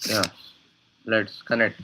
Yeah, let's connect.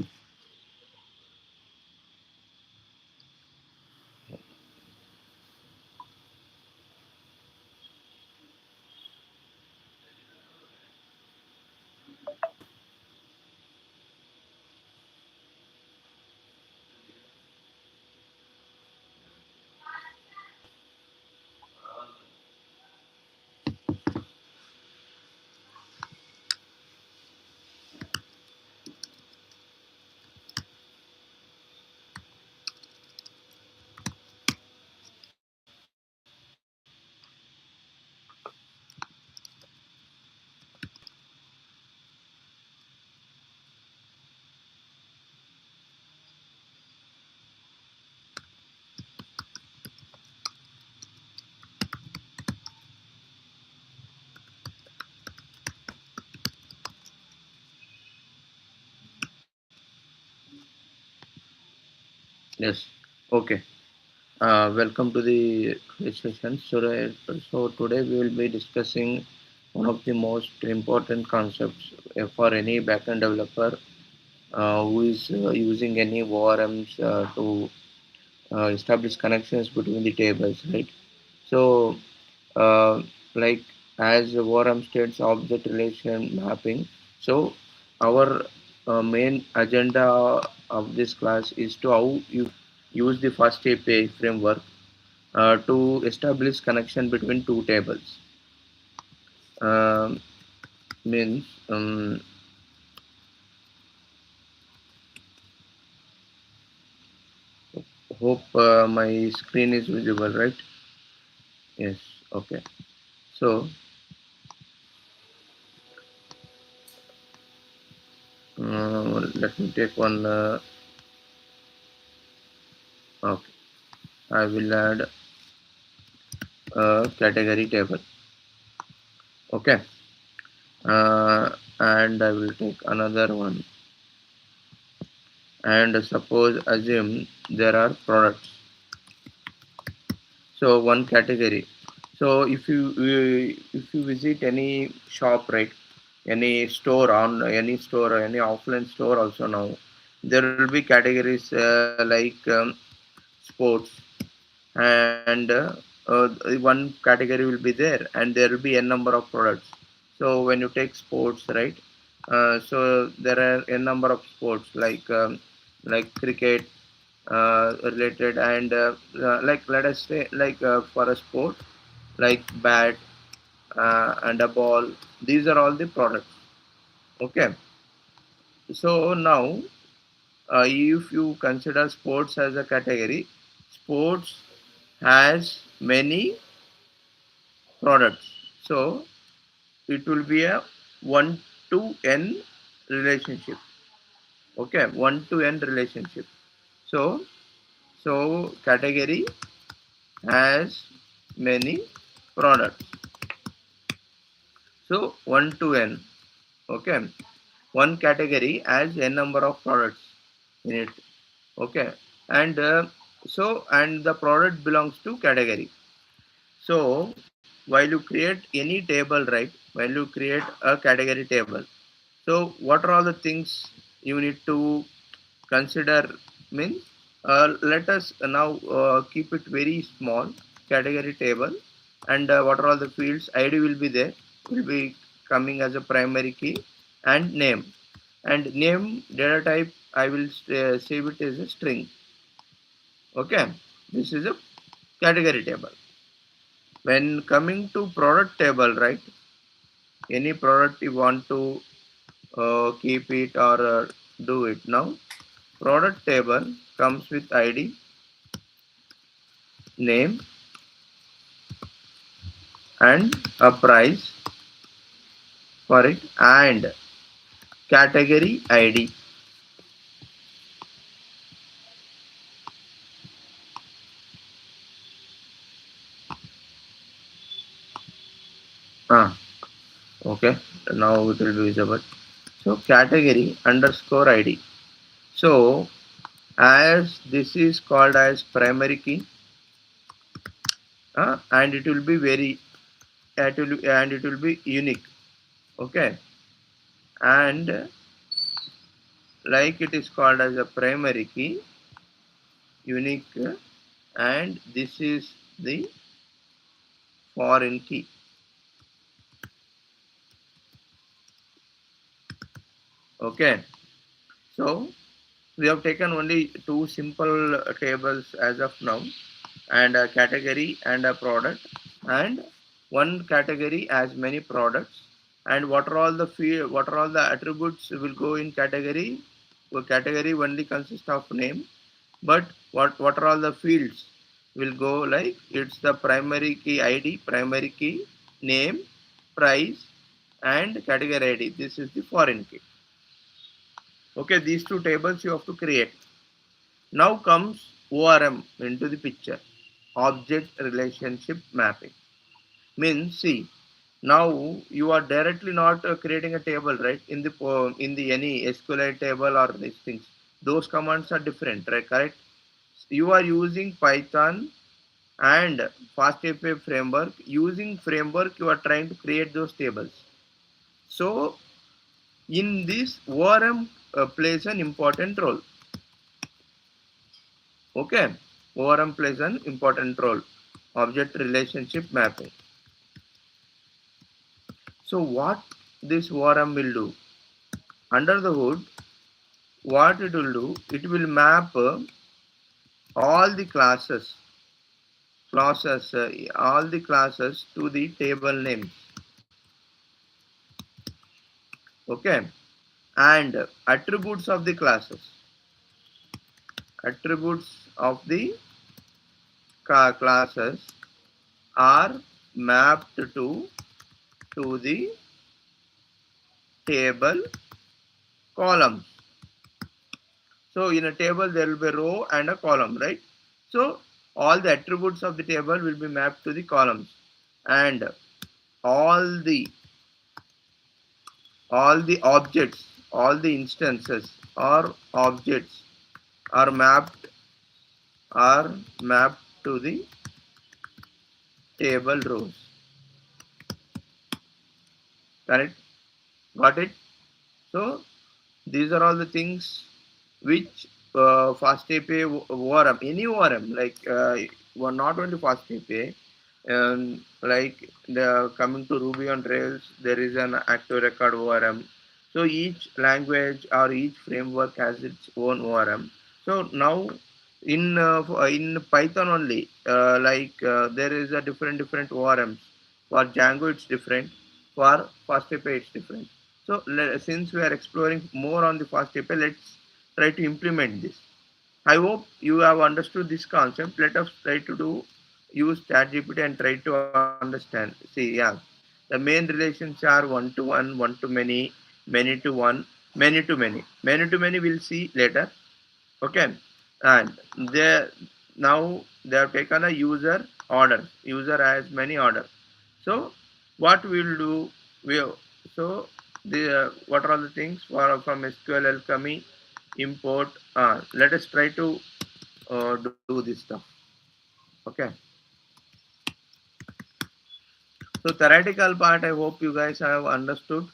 Yes. Okay. Welcome to the today's session. So today we will be discussing one of the most important concepts for any backend developer who is using any ORMs to establish connections between the tables, right? So, uh, like as ORM states object relation mapping. So, our main agenda of this class is to how you use the fast API framework to establish connection between two tables. Um, Means hope my screen is visible, right? Yes. Okay. So let me take one. Okay. I will add a category table. Okay. And I will take another one. And suppose assume there are products. So one category. So if you visit any shop, right, any store on any store or any offline store also now, there will be categories like sports and one category will be there and there will be a number of products. So when you take sports, right, so there are a number of sports like cricket related and like let us say like for a sport like bat and a ball. These are all the products. Okay. So now if you consider sports as a category, sports has many products. So it will be a 1 to n relationship. Okay, 1 to n relationship. So category has many products. So 1 to n. Okay, one category has n number of products in it. Okay, and and the product belongs to category. So while you create any table, right? While you create a category table, so what are all the things you need to consider? Means let us now keep it very small category table, and what are all the fields? ID will be there, will be coming as a primary key, and name. And name data type I will save it as a string. Okay, this is a category table. When coming to product table, right? Any product you want to keep it or do it now. Product table comes with ID, name, and a price for it, and category ID. Ah, okay. Now it will be visible. So category underscore ID. So as this is called as primary key, and it will be and it will be unique. Okay, and like it is called as a primary key, unique, and this is the foreign key. Okay, so we have taken only two simple tables as of now, and a category and a product, and one category has many products. And what are all the attributes will go in category? So category only consists of name, but what are all the fields will go, like it's the primary key ID, primary key, name, price, and category ID. This is the foreign key. Okay, these two tables you have to create. Now comes ORM into the picture. Object relationship mapping. Means, see, now you are directly not creating a table, right? In the any SQLite table or these things. Those commands are different, right? Correct? You are using Python and fastapi framework. Using framework, you are trying to create those tables. So in this, ORM plays an important role. Okay, ORM plays an important role. Object relationship mapping. So what this ORM will do? Under the hood, what it will do? It will map all the all the classes to the table names. Okay, and attributes of the classes. Attributes of the classes are mapped to the table columns. So in a table there will be a row and a column, right? So all the attributes of the table will be mapped to the columns, and all the objects, all the instances or objects are mapped to the table rows. Correct? Got it? So these are all the things which fastapi ORM, any ORM, like not only fastapi, like the coming to Ruby on Rails, there is an active record ORM. So each language or each framework has its own ORM. So now in Python only, there is a different ORMs. For Django, it's different. For fastapi, it's different. So since we are exploring more on the fastapi, let's try to implement this. I hope you have understood this concept. Let us try to use ChatGPT and try to understand. See, yeah, the main relations are one to one, one to many to one, many to many. Many to many we'll see later. Okay, and they now they have taken a user order. User has many orders. So what we will do? We so the what are all the things for from SQL alchemy import? Let us try to do this stuff. Okay. So theoretical part, I hope you guys have understood.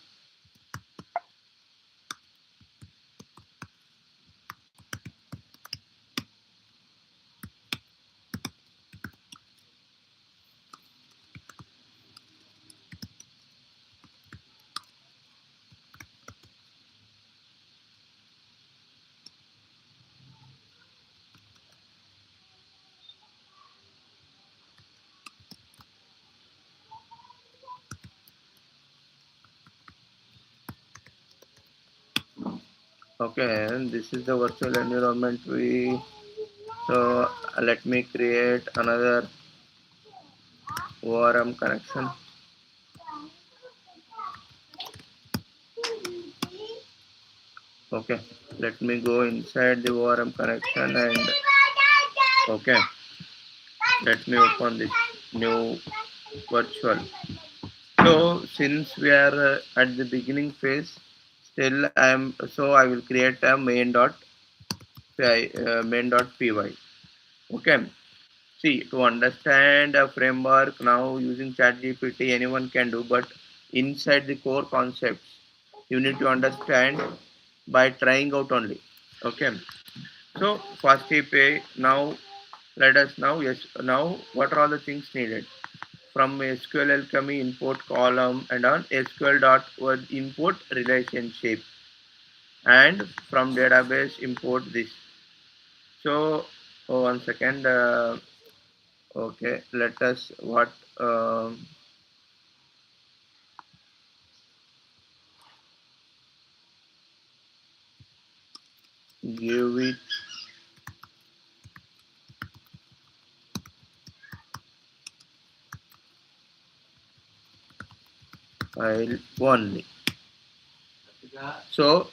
Okay, and this is the virtual environment. Let me create another ORM connection. Okay, let me go inside the ORM connection, and okay, let me open this new virtual. So since we are at the beginning phase, still I will create a main.py. Okay. See, to understand a framework now using ChatGPT, anyone can do, but inside the core concepts, you need to understand by trying out only. Okay. So fast API now, let us now, yes, now what are all the things needed? From SQL alchemy import column and on SQL dot word import relationship, and from database import this. So oh, 1 second. Okay, let us what give it file only. So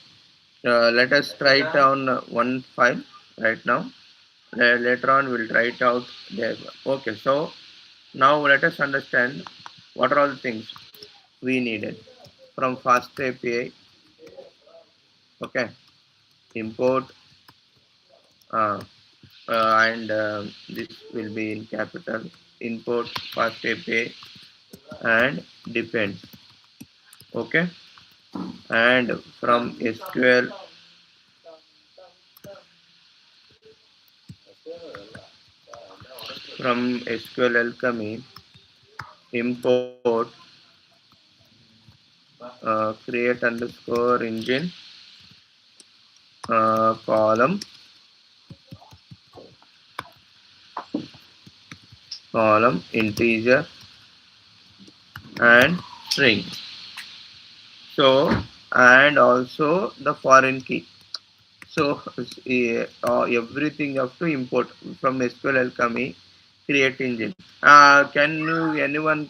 let us try it on one file right now. Later on, we'll try it out there. Okay, so now let us understand what are all the things we needed from fast API. Okay, import uh, and this will be in capital. Import fast API and depends. Okay, and from SQL alchemy import create underscore engine column integer and string. So and also the foreign key. So everything you have to import from SQL alchemy create engine. Can you anyone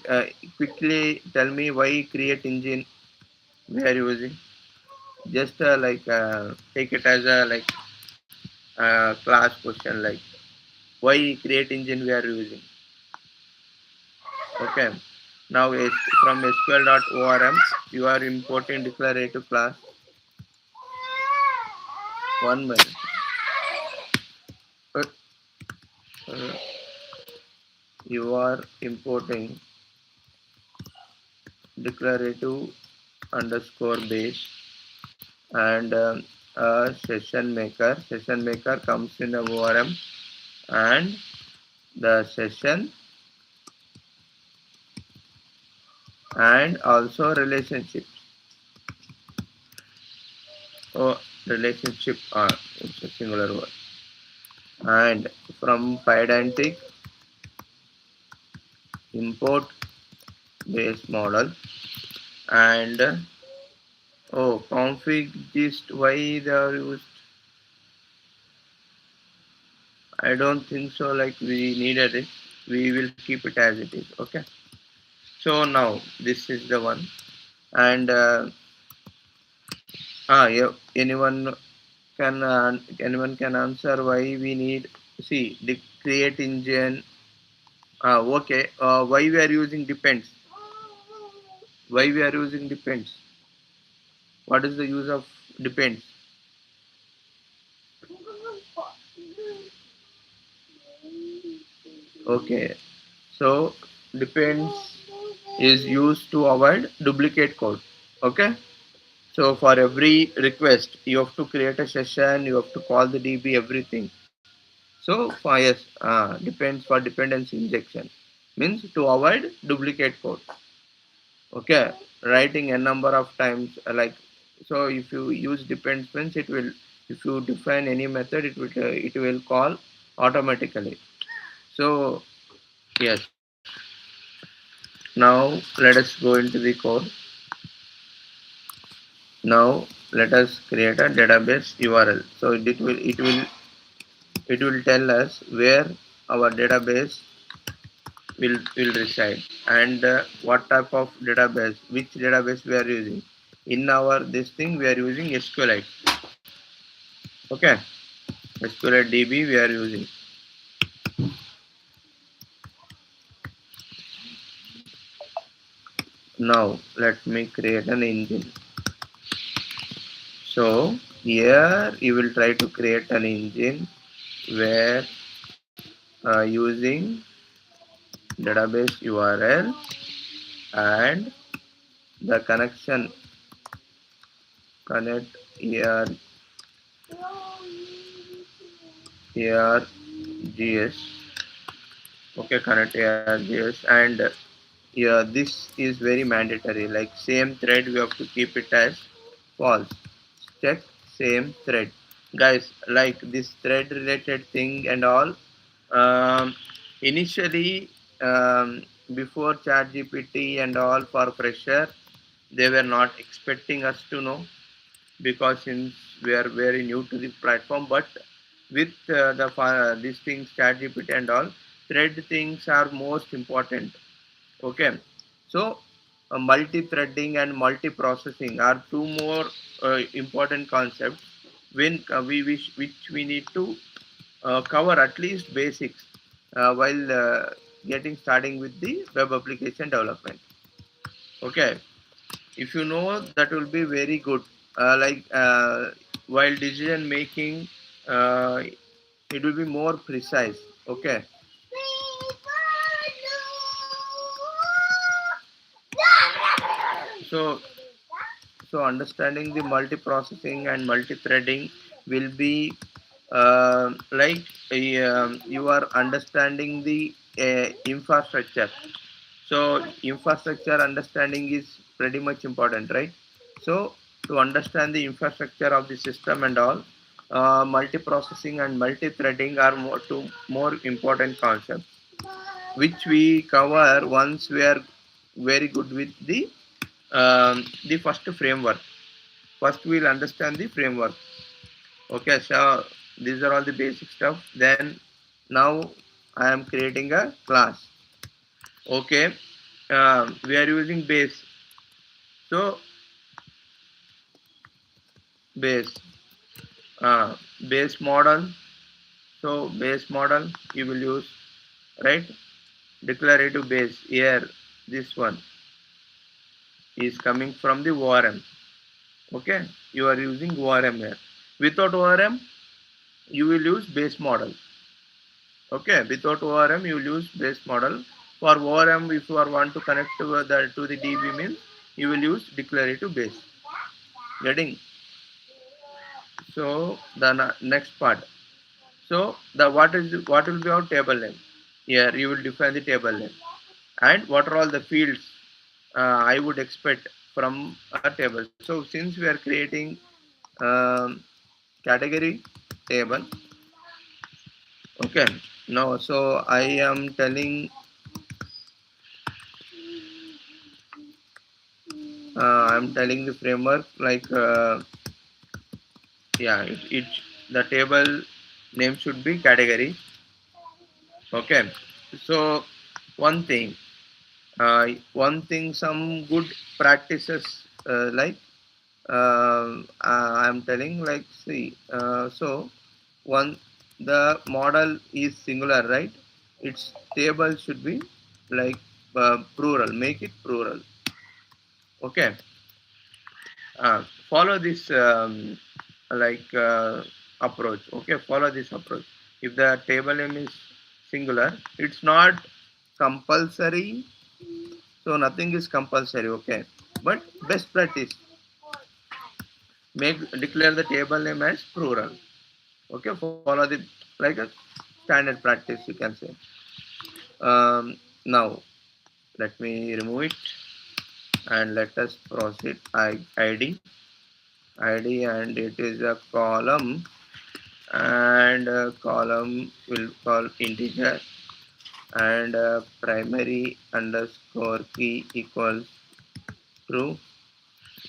quickly tell me why create engine we are using? Just take it as a like class question, like why create engine we are using. Okay. Now from SQL.orm you are importing declarative class. One minute. Uh, uh, you are importing declarative underscore base and a session maker. Session maker comes in a ORM and the session and also relationship. Oh, relationship. It's a singular word. And from Pydantic import base model and config gist. Why they are used? I don't think so. Like we needed it. We will keep it as it is. Okay. So now this is the one. And yeah, anyone can answer why we need, see, the create engine. Okay. Why we are using depends? Why we are using depends? What is the use of depends? Okay. So depends is used to avoid duplicate code. Okay. So for every request, you have to create a session, you have to call the DB, everything. So for yes, depends for dependency injection means to avoid duplicate code. Okay, writing a number of times so. If you use depends means it will. If you define any method, it will call automatically. So yes. Now let us go into the code. Now let us create a database URL. So it will tell us where our database will reside and what type of database, which database we are using. In our this thing we are using SQLite. Okay, SQLite DB we are using. Now let me create an engine. So here you will try to create an engine where using database URL and the connect AR, ARGS. Okay, connect ARGS, and yeah, this is very mandatory. Like same thread, we have to keep it as false. Check same thread, guys. Like this thread related thing and all. Um, Initially, before ChatGPT and all for fresher, they were not expecting us to know, because since we are very new to this platform. But with these things, ChatGPT and all, thread things are most important. Okay, so multi-threading and multi-processing are two more important concepts when we wish which we need to cover at least basics while getting starting with the web application development. Okay, if you know, that will be very good. While decision making, uh, it will be more precise. Okay, so understanding the multi-processing and multi-threading will be like you are understanding the infrastructure. So infrastructure understanding is pretty much important, right? So to understand the infrastructure of the system and all, multi-processing and multi-threading are more important concepts, which we cover once we are very good with the first framework. First, we'll understand the framework. Okay, so these are all the basic stuff. Then now I am creating a class. Okay, we are using base. So base, uh, base model. So base model you will use, right? Declarative base here. This one is coming from the ORM. Okay, you are using ORM here. Without ORM, you will use base model. Okay, without ORM, you will use base model. For ORM, if you are want to connect to the DB means, you will use declarative base. Getting? So the next part. So the what will be our table name? Here you will define the table name, and what are all the fields I would expect from a table. So since we are creating um, category table, okay. Now, so I am telling, the framework like yeah, it the table name should be category. Okay, so one thing, some good practices, I'm telling, like, see, so one, the model is singular, right? Its table should be like plural. Make it plural. Okay. Follow this like approach. Okay, follow this approach. If the table name is singular, it's not compulsory. So nothing is compulsory. Okay, but best practice, make declare the table name as plural. Okay, follow the like a standard practice, you can say. Now let me remove it and let us proceed. ID, and it is a column, and column will call integer, and primary underscore key equals true,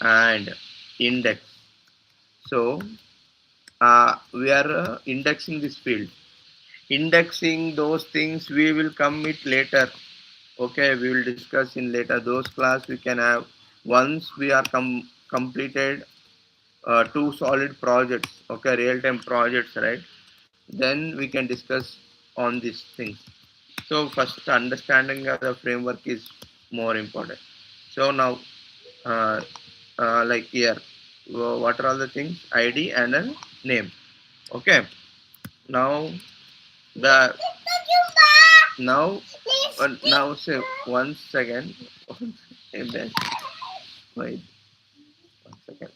and index. So we are indexing this field. Indexing those things we will come it later. Okay, we will discuss in later. Those class we can have once we are completed two solid projects. Okay, real time projects, right? Then we can discuss on these things. So first, understanding of the framework is more important. So now, uh, like here, what are all the things? ID and a name. Okay. Now the now say one second. Wait, 1 second.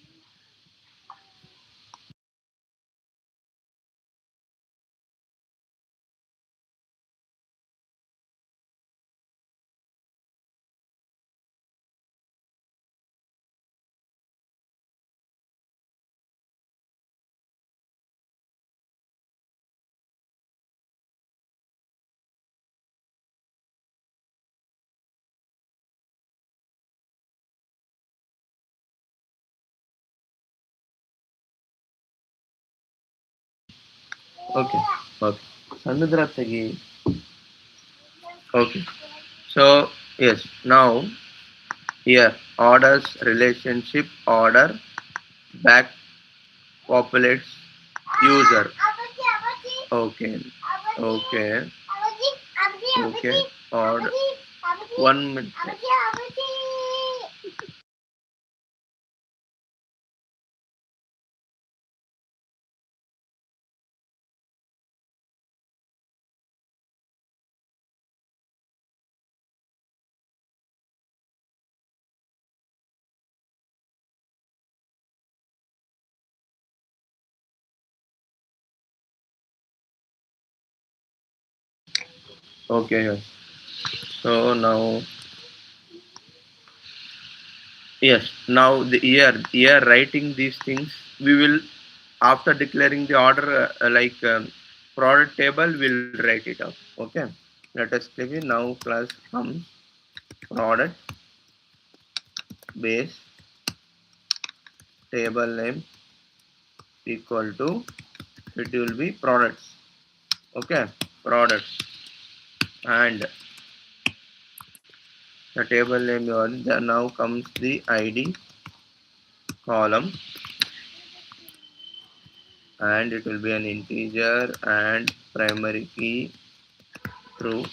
Okay. Okay. Samudra Tagi. Okay. So yes, now here orders relationship order back populates user. Okay. Okay. Okay. Order. 1 minute. Okay. Yes. So now yes. Now the here writing these things we will after declaring the order product table we'll write it up. Okay. Let us click it now class comes product base table name equal to it will be products. Okay, products and the table name now comes the id column and it will be an integer and primary key true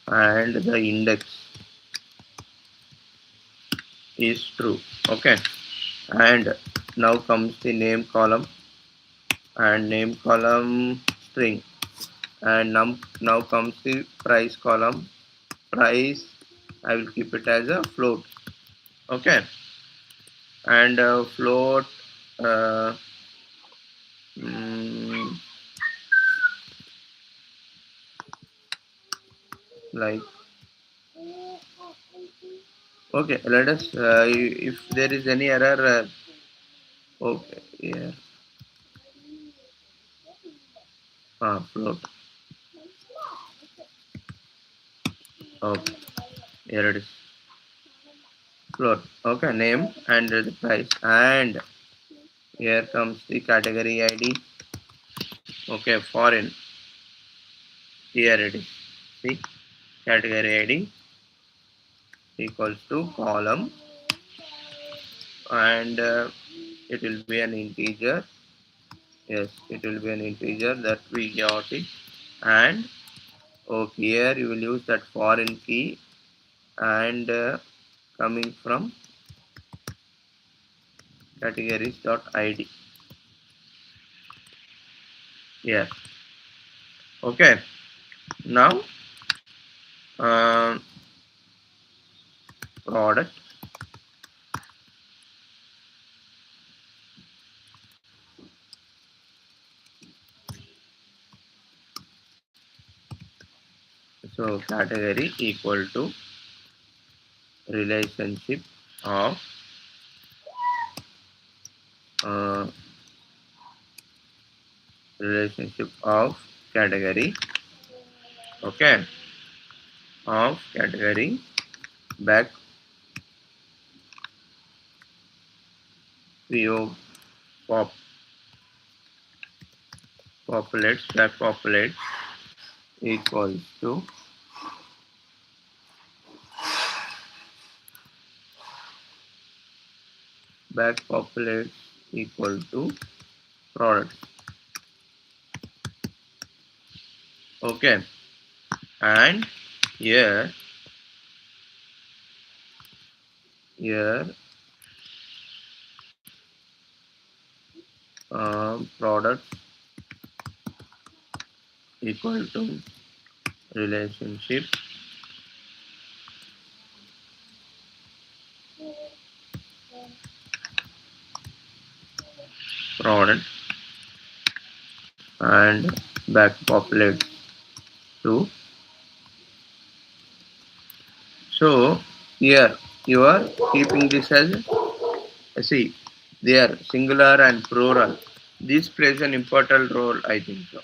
and the index is true. Okay, and now comes the name column and name column string and now comes the price column price I will keep it as a float. Okay, and float uh, mm, like okay let us if there is any error okay yeah float okay here it is float okay name and the price and here comes the category id okay foreign here it is see category id equals to column and it will be an integer. Yes, it will be an integer that we got it. And okay, here you will use that foreign key and coming from categories.id. Yes. Okay. Now um, product. So category equal to relationship of uh, relationship of category. Okay. Of category back PO pop populates back populates equals to back populates equal to products. Okay, and here here products equal to relationship product and back populates to. So here you are keeping this as see there singular and plural. This plays an important role, I think so.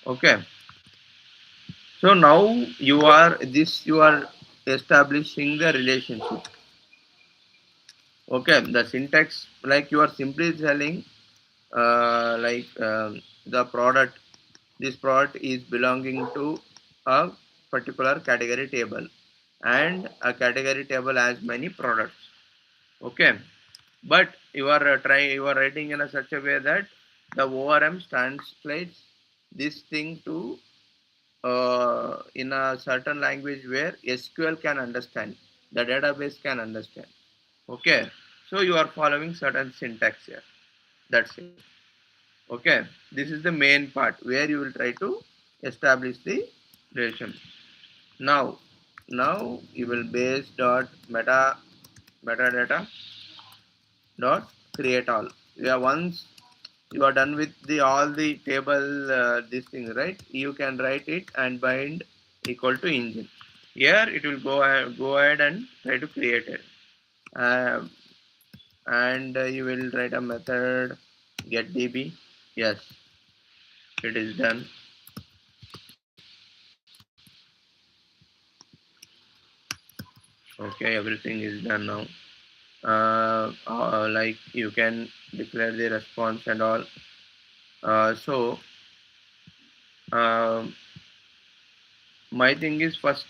Okay. So now you are establishing the relationship. Okay, the syntax like you are simply telling like the product. This product is belonging to a particular category table, and a category table has many products. Okay, but you are writing in a such a way that the ORM translates this thing to in a certain language where SQL can understand, the database can understand. Okay, so you are following certain syntax here. That's it. Okay, this is the main part where you will try to establish the relation. Now, now you will base dot metadata dot create all. Yeah, once you are done with the all the table this thing, right? You can write it and bind equal to engine. Here it will go ahead and try to create it. Um, and you will write a method get db. Yes, it is done. Okay, everything is done now. Like you can declare the response and all. So um, my thing is first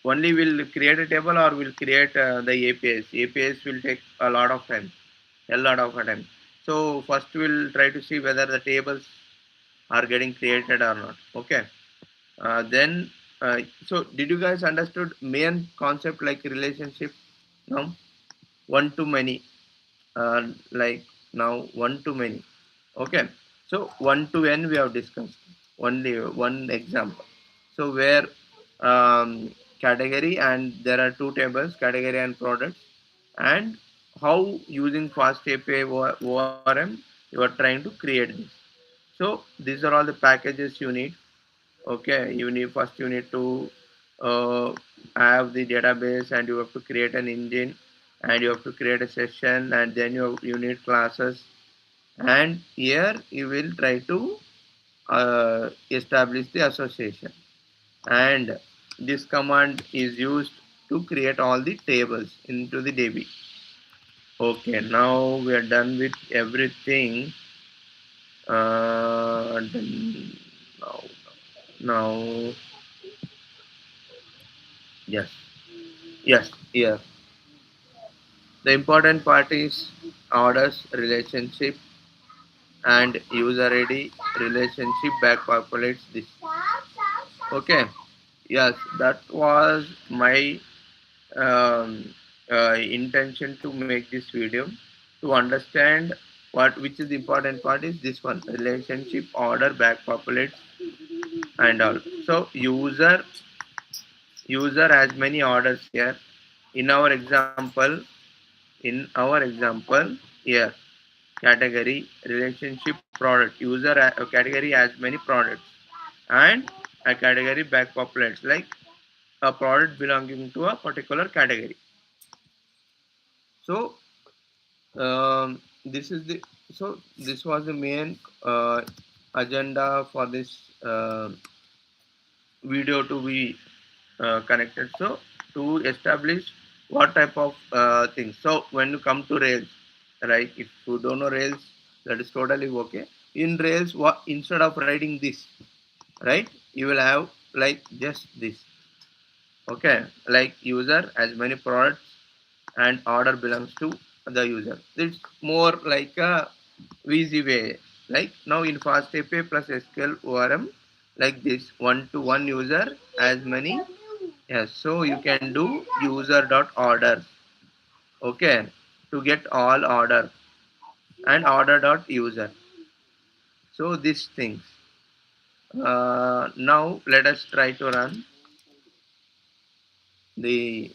only will create a table or will create the APIs. APIs will take a lot of time, a lot of time. So first we'll try to see whether the tables are getting created or not. Okay. Then so did you guys understood main concept like relationship? No, one to many. Like now one to many. Okay, so one to n we have discussed only one example. So where category and there are two tables, category and products, and how using fast API ORM you are trying to create this. So these are all the packages you need. Okay, you need to uh, have the database, and you have to create an engine, and you have to create a session, and then you need classes, and here you will try to establish the association, and this command is used to create all the tables into the DB. Okay, now we are done with everything. Done now. Now, yes, yes, yeah. The important part is orders relationship and user ID relationship back populates this. Okay. Yes, that was my intention to make this video to understand what which is the important part is this one relationship order back populates and all. So user has many orders here. In our example, here category relationship product user category has many products, and a category back populates like a product belonging to a particular category. So this is the this was the main agenda for this video to be connected. So to establish what type of things. So when you come to Rails, right? If you don't know Rails, that is totally okay. In Rails, what instead of writing this, right? You will have like just this. Okay, like user as many products and order belongs to the user. It's more like a easy way. Like now in fast API plus SQL ORM, like this one to one user as many. Yes, so you can do user dot order. Okay, to get all order and order dot user. So these things. Now let us try to run the.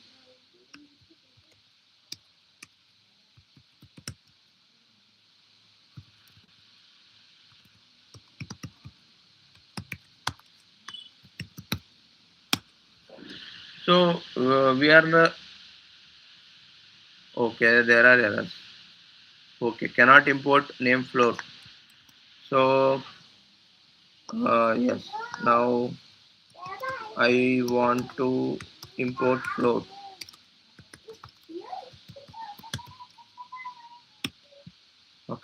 So we are the okay. There are errors. Okay, cannot import name float. So yes, now I want to import float.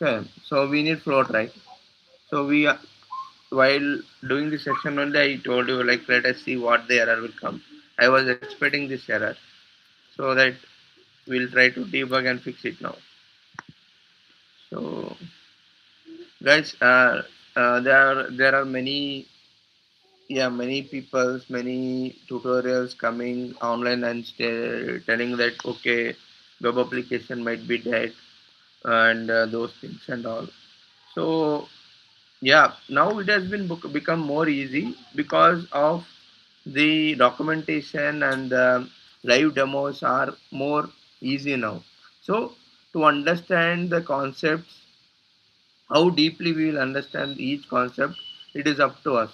Okay, so we need float, right? So while doing the session only, I told you like let us see what the error will come. I was expecting this error, so that we'll try to debug and fix it now. So guys, there are many, yeah, many people's many tutorials coming online and telling that okay, web application might be dead and those things and all. So yeah, now it has been become more easy because of the documentation and the live demos are more easy now. So to understand the concepts, how deeply we will understand each concept, it is up to us.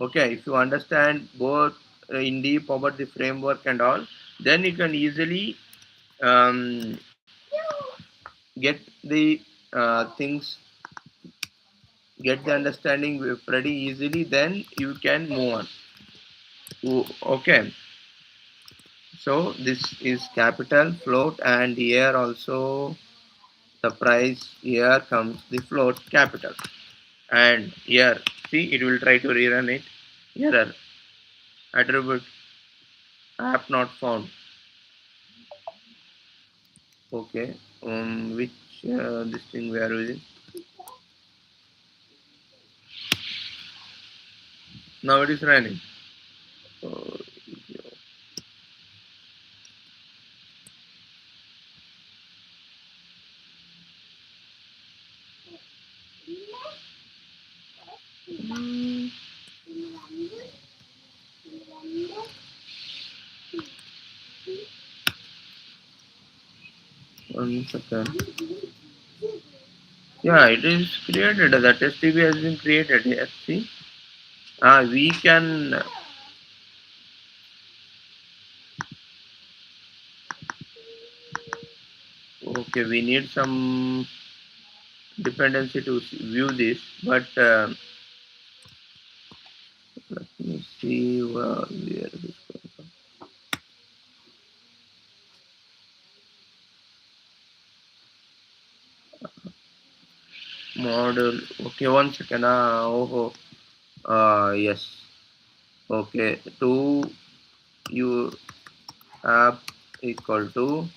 Okay, if you understand both in deep about the framework and all, then you can easily um, get the things, get the understanding pretty easily. Then you can move on. Okay, so this is capital float, and here also the price, here comes the float capital, and here see it will try to rerun it. Error, attribute app not found. Okay, which this thing we are using now, it is running. So, 1 second. Yeah, it is created. The test DB has been created here. See, we can. Okay, we need some dependency to view this, but let me see where this comes from. Model. Okay, 1 second. Oh, yes. Okay, to you app equal to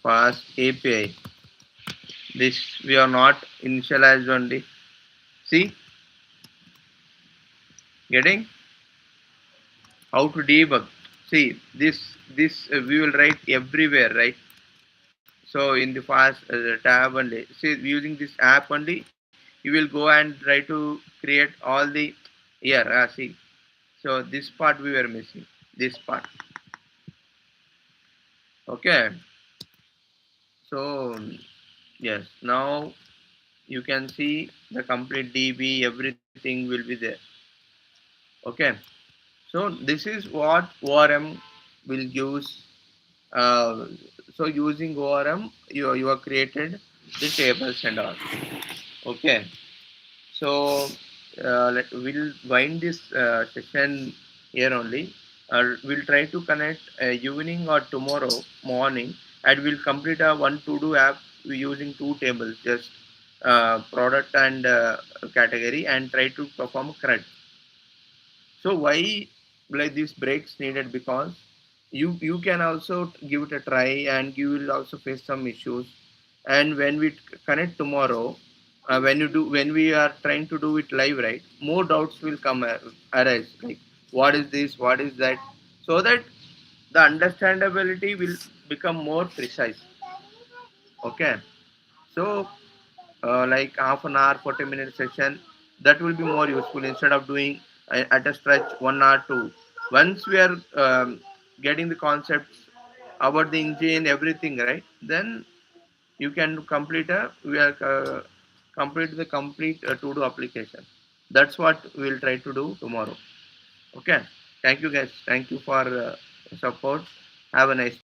fast API. This we are not initialized only. See, getting how to debug. See, this we will write everywhere, right? So in the fast tab only, see using this app only, you will go and try to create all the here. See, so this part we were missing. This part. Okay. So yes, now you can see the complete DB, everything will be there. Okay. So this is what ORM will use. Uh, so using ORM, you have created the tables and all. Okay. So we'll wind this session here only. We'll try to connect evening or tomorrow morning, and we'll complete a one to do app using two tables, just product and category, and try to perform CRUD. So why like these breaks needed? Because you can also give it a try, and you will also face some issues. And when we connect tomorrow, when we are trying to do it live, right, more doubts will come arise, like what is this, what is that, so that the understandability will become more precise. Okay, so like half an hour 40-minute session, that will be more useful instead of doing at a stretch 1 hour 2. Once we are getting the concepts about the engine everything, right, then you can complete the complete to do application. That's what we'll try to do tomorrow. Okay, thank you guys, thank you for support. Have a nice